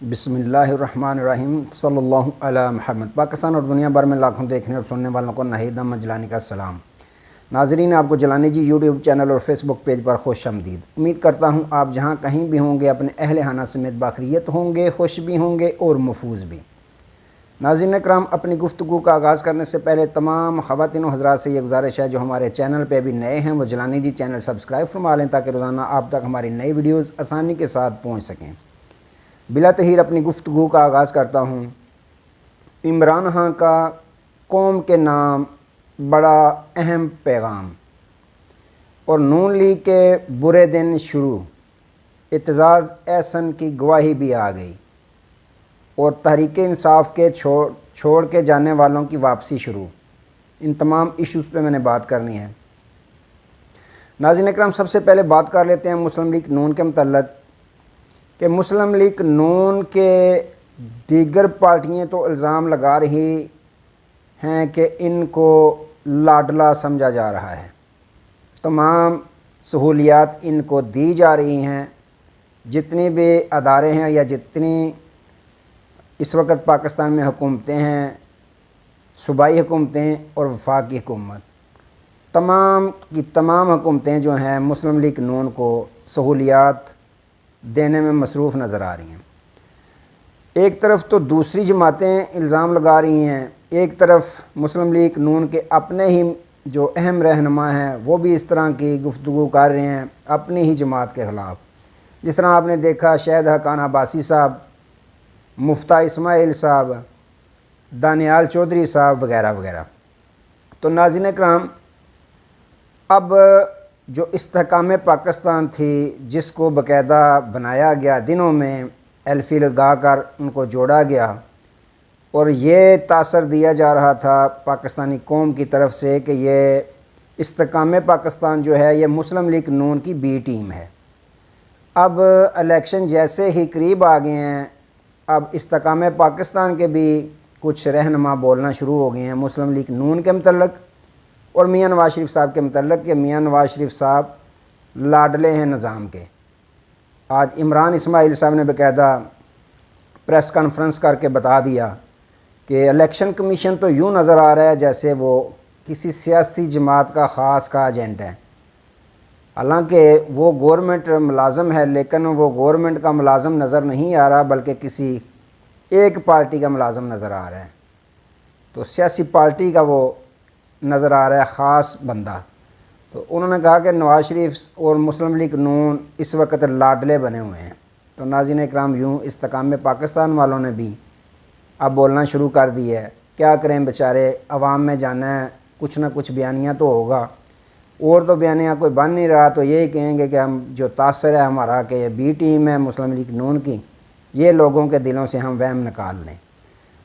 بسم اللہ الرحمن الرحیم صلی اللہ علی محمد۔ پاکستان اور دنیا بھر میں لاکھوں دیکھنے اور سننے والوں کو ناہید احمد جیلانی کا سلام۔ ناظرین، آپ کو جیلانی جی یوٹیوب چینل اور فیس بک پیج پر خوش آمدید۔ امید کرتا ہوں آپ جہاں کہیں بھی ہوں گے اپنے اہل خانہ سمیت باخیریت ہوں گے، خوش بھی ہوں گے اور محفوظ بھی۔ ناظرین اکرام، اپنی گفتگو کا آغاز کرنے سے پہلے تمام خواتین و حضرات سے یہ گزارش ہے جو ہمارے چینل پہ بھی نئے ہیں وہ جیلانی جی چینل سبسکرائب فرما لیں تاکہ روزانہ آپ تک ہماری نئی ویڈیوز آسانی کے ساتھ پہنچ سکیں۔ بلا تحیر اپنی گفتگو کا آغاز کرتا ہوں۔ عمران خان کا قوم کے نام بڑا اہم پیغام اور نون لیگ کے برے دن شروع، اعتزاز احسن کی گواہی بھی آ گئی اور تحریک انصاف کے چھوڑ کے جانے والوں کی واپسی شروع۔ ان تمام ایشوز پہ میں نے بات کرنی ہے۔ ناظرین اکرام، سب سے پہلے بات کر لیتے ہیں مسلم لیگ نون کے متعلق کہ مسلم لیگ نون کے دیگر پارٹیاں تو الزام لگا رہی ہیں کہ ان کو لاڈلا سمجھا جا رہا ہے، تمام سہولیات ان کو دی جا رہی ہیں۔ جتنی بھی ادارے ہیں یا جتنی اس وقت پاکستان میں حکومتیں ہیں، صوبائی حکومتیں اور وفاقی حکومت، تمام کی تمام حکومتیں جو ہیں مسلم لیگ نون کو سہولیات دینے میں مصروف نظر آ رہی ہیں۔ ایک طرف تو دوسری جماعتیں الزام لگا رہی ہیں، ایک طرف مسلم لیگ نون کے اپنے ہی جو اہم رہنما ہیں وہ بھی اس طرح کی گفتگو کر رہے ہیں اپنی ہی جماعت کے خلاف، جس طرح آپ نے دیکھا شہید حقان عباسی صاحب، مفتیٰ اسماعیل صاحب، دانیال چودھری صاحب وغیرہ وغیرہ۔ تو ناظرین اکرام، اب جو استحکام پاکستان تھی جس کو باقاعدہ بنایا گیا دنوں میں ایلفی لگا کر ان کو جوڑا گیا اور یہ تاثر دیا جا رہا تھا پاکستانی قوم کی طرف سے کہ یہ استحکام پاکستان جو ہے یہ مسلم لیگ نون کی بی ٹیم ہے۔ اب الیکشن جیسے ہی قریب آ گئے ہیں، اب استحکام پاکستان کے بھی کچھ رہنما بولنا شروع ہو گئے ہیں مسلم لیگ نون کے متعلق اور میاں نواز شریف صاحب کے متعلق کہ میاں نواز شریف صاحب لاڈلے ہیں نظام کے۔ آج عمران اسماعیل صاحب نے باقاعدہ پریس کانفرنس کر کے بتا دیا کہ الیکشن کمیشن تو یوں نظر آ رہا ہے جیسے وہ کسی سیاسی جماعت کا خاص کا ایجنٹ ہے، حالانکہ وہ گورنمنٹ ملازم ہے لیکن وہ گورنمنٹ کا ملازم نظر نہیں آ رہا بلکہ کسی ایک پارٹی کا ملازم نظر آ رہا ہے۔ تو سیاسی پارٹی کا وہ نظر آ رہا ہے خاص بندہ۔ تو انہوں نے کہا کہ نواز شریف اور مسلم لیگ نون اس وقت لاڈلے بنے ہوئے ہیں۔ تو ناظرین اکرام، یوں استحکام پاکستان والوں نے بھی اب بولنا شروع کر دی ہے۔ کیا کریں بیچارے، عوام میں جانا ہے، کچھ نہ کچھ بیانیہ تو ہوگا، اور تو بیانیہ کوئی بن نہیں رہا تو یہی کہیں گے کہ ہم جو تاثر ہے ہمارا کہ یہ بی ٹیم ہے مسلم لیگ نون کی، یہ لوگوں کے دلوں سے ہم وہم نکال لیں۔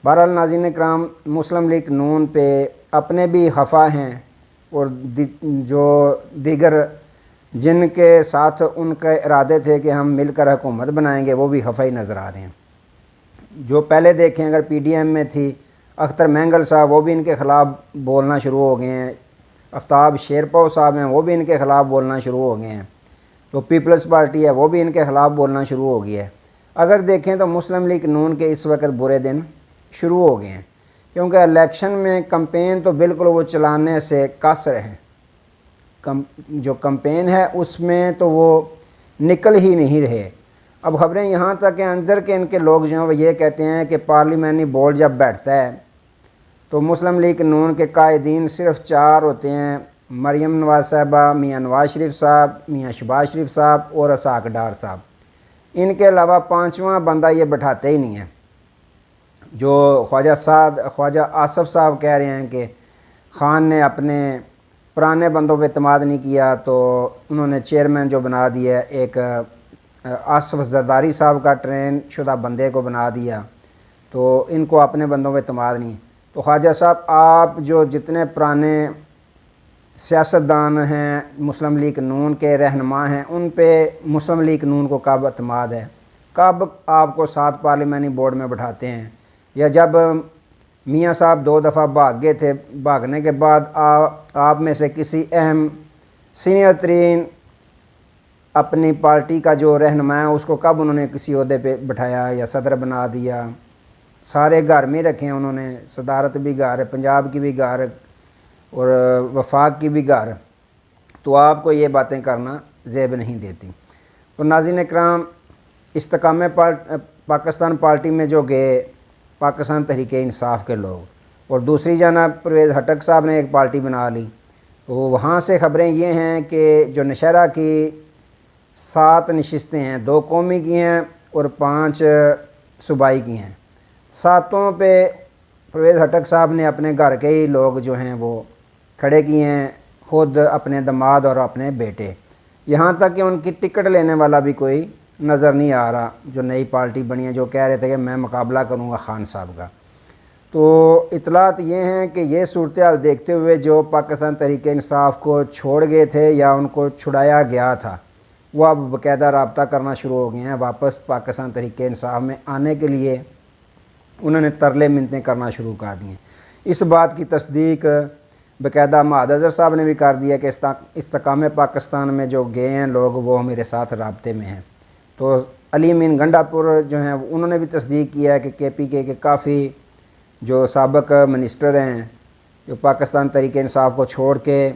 بہرحال ناظرین اکرام، مسلم لیگ نون پہ اپنے بھی خفا ہیں اور جو دیگر جن کے ساتھ ان کے ارادے تھے کہ ہم مل کر حکومت بنائیں گے وہ بھی خفا ہی نظر آ رہے ہیں۔ جو پہلے دیکھیں اگر پی ڈی ایم میں تھی اختر مینگل صاحب، وہ بھی ان کے خلاف بولنا شروع ہو گئے ہیں۔ آفتاب شیرپاؤ صاحب ہیں، وہ بھی ان کے خلاف بولنا شروع ہو گئے ہیں۔ تو پیپلز پارٹی ہے وہ بھی ان کے خلاف بولنا شروع ہو گئی ہے۔ اگر دیکھیں تو مسلم لیگ نون کے اس وقت برے دن شروع ہو گئے ہیں، کیونکہ الیکشن میں کمپین تو بالکل وہ چلانے سے قاصر ہیں۔ جو کمپین ہے اس میں تو وہ نکل ہی نہیں رہے۔ اب خبریں یہاں تک کہ اندر کے ان کے لوگ جو ہیں وہ یہ کہتے ہیں کہ پارلیمانی بورڈ جب بیٹھتا ہے تو مسلم لیگ نون کے قائدین صرف 4 ہوتے ہیں، مریم نواز صاحبہ، میاں نواز شریف صاحب، میاں شہباز شریف صاحب اور اسحاق ڈار صاحب۔ ان کے علاوہ 5واں بندہ یہ بٹھاتے ہی نہیں ہیں۔ جو خواجہ آصف صاحب کہہ رہے ہیں کہ خان نے اپنے پرانے بندوں پہ اعتماد نہیں کیا تو انہوں نے چیئرمین جو بنا دیا ایک آصف زرداری صاحب کا ٹرین شدہ بندے کو بنا دیا، تو ان کو اپنے بندوں پہ اعتماد نہیں۔ تو خواجہ صاحب، آپ جو جتنے پرانے سیاستدان ہیں مسلم لیگ نون کے رہنما ہیں ان پہ مسلم لیگ نون کو کب اعتماد ہے؟ کب آپ کو 7 پارلیمانی بورڈ میں بٹھاتے ہیں؟ یا جب میاں صاحب 2 دفعہ بھاگ گئے تھے، بھاگنے کے بعد آپ میں سے کسی اہم سینئر ترین اپنی پارٹی کا جو رہنما ہے اس کو کب انہوں نے کسی عہدے پہ بٹھایا یا صدر بنا دیا، سارے گھر میں رکھے ہیں انہوں نے، صدارت بھی گھر، پنجاب کی بھی گھر اور وفاق کی بھی گھر، تو آپ کو یہ باتیں کرنا زیب نہیں دیتی۔ تو ناظرین اکرام، استقامہ پاکستان پارٹی میں جو گئے پاکستان تحریک انصاف کے لوگ، اور دوسری جانب پرویز ہٹک صاحب نے ایک پارٹی بنا لی، تو وہاں سے خبریں یہ ہیں کہ جو نشہرہ کی 7 نشستیں ہیں، 2 قومی کی ہیں اور 5 صوبائی کی ہیں، 7 پہ پرویز ہٹک صاحب نے اپنے گھر کے ہی لوگ جو ہیں وہ کھڑے کیے ہیں، خود اپنے داماد اور اپنے بیٹے، یہاں تک کہ ان کی ٹکٹ لینے والا بھی کوئی نظر نہیں آ رہا جو نئی پارٹی بنی ہے، جو کہہ رہے تھے کہ میں مقابلہ کروں گا خان صاحب کا۔ تو اطلاعات یہ ہیں کہ یہ صورتحال دیکھتے ہوئے جو پاکستان تحریک انصاف کو چھوڑ گئے تھے یا ان کو چھڑایا گیا تھا، وہ اب باقاعدہ رابطہ کرنا شروع ہو گئے ہیں واپس پاکستان تحریک انصاف میں آنے کے لیے، انہوں نے ترلے منتیں کرنا شروع کر دی ہیں۔ اس بات کی تصدیق باقاعدہ معہد اظہر صاحب نے بھی کر دیا کہ استقامہ پاکستان میں جو گئے ہیں لوگ وہ میرے ساتھ رابطے میں ہیں۔ تو علی امین گنڈا پور جو ہیں انہوں نے بھی تصدیق کیا ہے کہ کے کے کافی جو سابق منسٹر ہیں جو پاکستان تحریک انصاف کو چھوڑ کے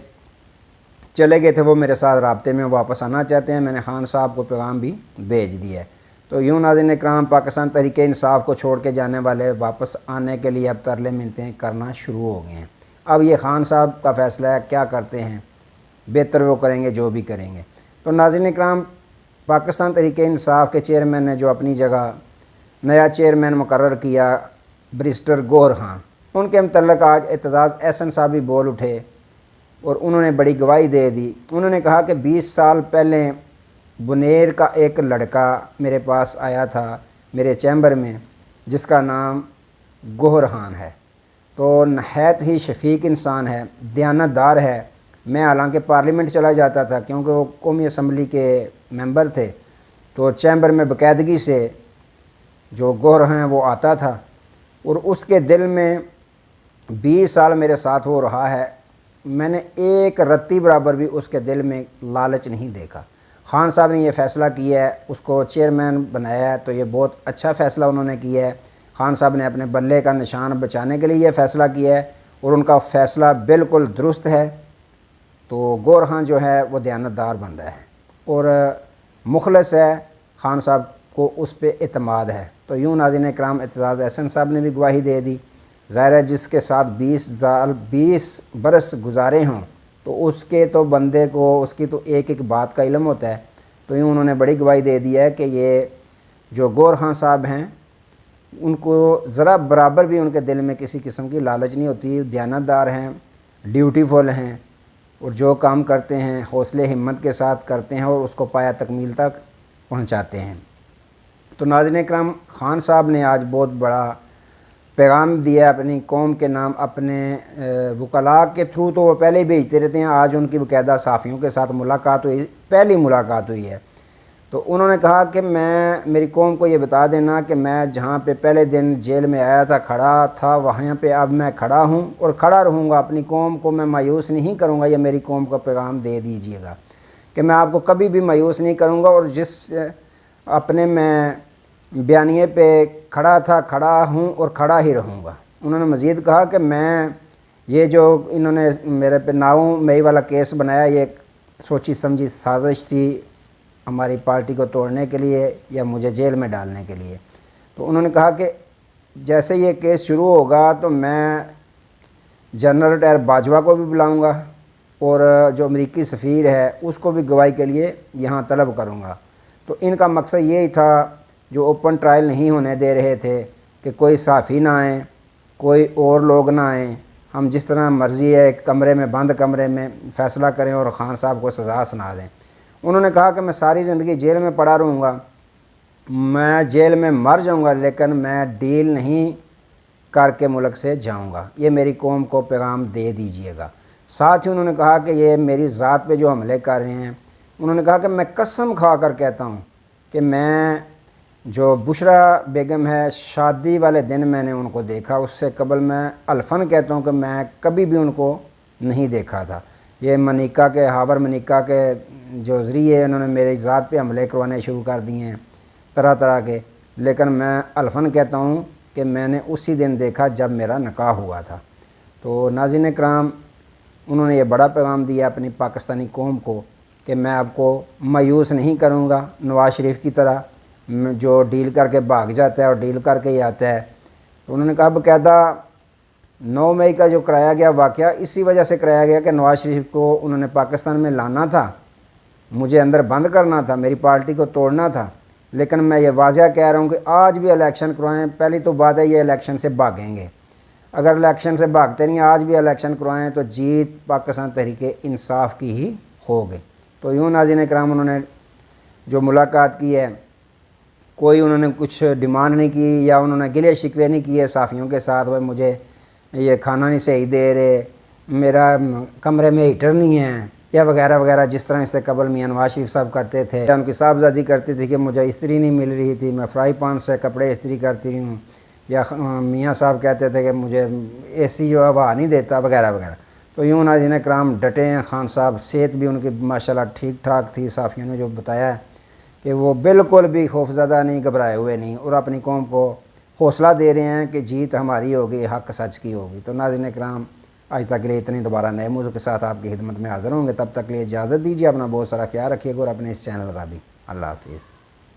چلے گئے تھے، وہ میرے ساتھ رابطے میں واپس آنا چاہتے ہیں، میں نے خان صاحب کو پیغام بھی بھیج دیا ہے۔ تو یوں ناظرین اکرام، پاکستان تحریک انصاف کو چھوڑ کے جانے والے واپس آنے کے لیے اب ترلے منتیں کرنا شروع ہو گئے ہیں۔ اب یہ خان صاحب کا فیصلہ ہے، کیا کرتے ہیں، بہتر وہ کریں گے جو بھی کریں گے۔ تو ناظرین اکرام، پاکستان تحریک انصاف کے چیئرمین نے جو اپنی جگہ نیا چیئرمین مقرر کیا بریسٹر گوہر خان، ان کے متعلق آج اعتزاز احسن صاحب بھی بول اٹھے اور انہوں نے بڑی گواہی دے دی۔ انہوں نے کہا کہ 20 سال پہلے بنیر کا ایک لڑکا میرے پاس آیا تھا میرے چیمبر میں جس کا نام گوہر خان ہے، تو نہایت ہی شفیق انسان ہے، دیانتدار ہے۔ میں حالانکہ پارلیمنٹ چلا جاتا تھا کیونکہ وہ قومی اسمبلی کے ممبر تھے، تو چیمبر میں باقاعدگی سے جو گوہر ہیں وہ آتا تھا، اور اس کے دل میں 20 سال میرے ساتھ وہ رہا ہے، میں نے ایک رتی برابر بھی اس کے دل میں لالچ نہیں دیکھا۔ خان صاحب نے یہ فیصلہ کیا ہے، اس کو چیئرمین بنایا ہے، تو یہ بہت اچھا فیصلہ انہوں نے کیا ہے۔ خان صاحب نے اپنے بلے کا نشان بچانے کے لیے یہ فیصلہ کیا ہے اور ان کا فیصلہ بالکل درست ہے۔ تو گوہر خان جو ہے وہ دیانتدار بندہ ہے اور مخلص ہے، خان صاحب کو اس پہ اعتماد ہے۔ تو یوں ناظرین اکرام، اعتزاز احسن صاحب نے بھی گواہی دے دی۔ ظاہر ہے جس کے ساتھ 20 برس گزارے ہوں تو اس کے تو بندے کو اس کی تو ایک ایک بات کا علم ہوتا ہے۔ تو یوں انہوں نے بڑی گواہی دے دی ہے کہ یہ جو گوہر خان صاحب ہیں ان کو ذرا برابر بھی ان کے دل میں کسی قسم کی لالچ نہیں ہوتی، دیانتدار ہیں، ڈیوٹی فل ہیں، اور جو کام کرتے ہیں حوصلے ہمت کے ساتھ کرتے ہیں اور اس کو پایہ تکمیل تک پہنچاتے ہیں۔ تو ناظرین اکرام، خان صاحب نے آج بہت بڑا پیغام دیا اپنی قوم کے نام، اپنے وکلاء کے تھرو تو وہ پہلے ہی بھیجتے رہتے ہیں، آج ان کی باقاعدہ صحافیوں کے ساتھ ملاقات ہوئی، پہلی ملاقات ہوئی ہے۔ تو انہوں نے کہا کہ میری قوم کو یہ بتا دینا کہ میں جہاں پہ پہلے دن جیل میں آیا تھا کھڑا تھا، وہاں پہ اب میں کھڑا ہوں اور کھڑا رہوں گا، اپنی قوم کو میں مایوس نہیں کروں گا، یہ میری قوم کا پیغام دے دیجئے گا کہ میں آپ کو کبھی بھی مایوس نہیں کروں گا، اور جس اپنے میں بیانیے پہ کھڑا تھا کھڑا ہوں اور کھڑا ہی رہوں گا۔ انہوں نے مزید کہا کہ میں یہ جو انہوں نے میرے پہ ناؤ مئی والا کیس بنایا، یہ ایک سوچی سمجھی سازش تھی ہماری پارٹی کو توڑنے کے لیے یا مجھے جیل میں ڈالنے کے لیے۔ تو انہوں نے کہا کہ جیسے یہ کیس شروع ہوگا تو میں جنرل ریٹائر باجوہ کو بھی بلاؤں گا اور جو امریکی سفیر ہے اس کو بھی گواہی کے لیے یہاں طلب کروں گا۔ تو ان کا مقصد یہی تھا، جو اوپن ٹرائل نہیں ہونے دے رہے تھے کہ کوئی صحافی نہ آئیں، کوئی اور لوگ نہ آئیں، ہم جس طرح مرضی ہے ایک کمرے میں بند کمرے میں فیصلہ کریں اور خان صاحب کو سزا سنا دیں۔ انہوں نے کہا کہ میں ساری زندگی جیل میں پڑا رہوں گا، میں جیل میں مر جاؤں گا، لیکن میں ڈیل نہیں کر کے ملک سے جاؤں گا، یہ میری قوم کو پیغام دے دیجئے گا۔ ساتھ ہی انہوں نے کہا کہ یہ میری ذات پہ جو حملے کر رہے ہیں، انہوں نے کہا کہ میں قسم کھا کر کہتا ہوں کہ میں جو بشرا بیگم ہے شادی والے دن میں نے ان کو دیکھا، اس سے قبل میں الفن کہتا ہوں کہ میں کبھی بھی ان کو نہیں دیکھا تھا۔ یہ منیکا کے ہاور منیکا کے جو ذریعے انہوں نے میری ذات پہ حملے کروانے شروع کر دیے ہیں طرح طرح کے، لیکن میں الفاً کہتا ہوں کہ میں نے اسی دن دیکھا جب میرا نکاح ہوا تھا۔ تو ناظرین کرام، انہوں نے یہ بڑا پیغام دیا اپنی پاکستانی قوم کو کہ میں آپ کو مایوس نہیں کروں گا نواز شریف کی طرح جو ڈیل کر کے بھاگ جاتا ہے اور ڈیل کر کے ہی آتا ہے۔ تو انہوں نے کہا باقاعدہ 9 مئی کا جو کرایا گیا واقعہ اسی وجہ سے کرایا گیا کہ نواز شریف کو انہوں نے پاکستان میں لانا تھا، مجھے اندر بند کرنا تھا، میری پارٹی کو توڑنا تھا۔ لیکن میں یہ واضح کہہ رہا ہوں کہ آج بھی الیکشن کروائیں، پہلی تو بات ہے یہ الیکشن سے بھاگیں گے، اگر الیکشن سے بھاگتے نہیں آج بھی الیکشن کروائیں تو جیت پاکستان تحریک انصاف کی ہی ہوگی۔ تو یوں ناظرین کرام انہوں نے جو ملاقات کی ہے، کوئی انہوں نے کچھ ڈیمانڈ نہیں کی یا انہوں نے گلے شکوے نہیں کیے صحافیوں کے ساتھ، وہ مجھے یہ کھانا نہیں صحیح دے رہے، میرا کمرے میں ہیٹر نہیں ہے یا وغیرہ وغیرہ، جس طرح اس سے قبل میاں نواز شریف صاحب کرتے تھے، یا ان کی صاحبزادی کرتی تھی کہ مجھے استری نہیں مل رہی تھی، میں فرائی پان سے کپڑے استری کرتی رہی ہوں، یا میاں صاحب کہتے تھے کہ مجھے اے سی جو ہوا نہیں دیتا وغیرہ وغیرہ۔ تو یوں ناظرین کرام ڈٹے ہیں خان صاحب، صحت بھی ان کی ماشاءاللہ ٹھیک ٹھاک تھی، صحافیوں نے جو بتایا ہے کہ وہ بالکل بھی خوفزدہ نہیں، گھبرائے ہوئے نہیں، اور اپنی قوم کو حوصلہ دے رہے ہیں کہ جیت ہماری ہوگی، حق سچ کی ہوگی۔ تو ناظرین کرام آج تک کے لیے اتنی، دوبارہ نئے موضوع کے ساتھ آپ کی خدمت میں حاضر ہوں گے، تب تک کے لیے اجازت دیجیے، اپنا بہت سارا خیال رکھیے گا اور اپنے اس چینل کا بھی۔ اللہ حافظ۔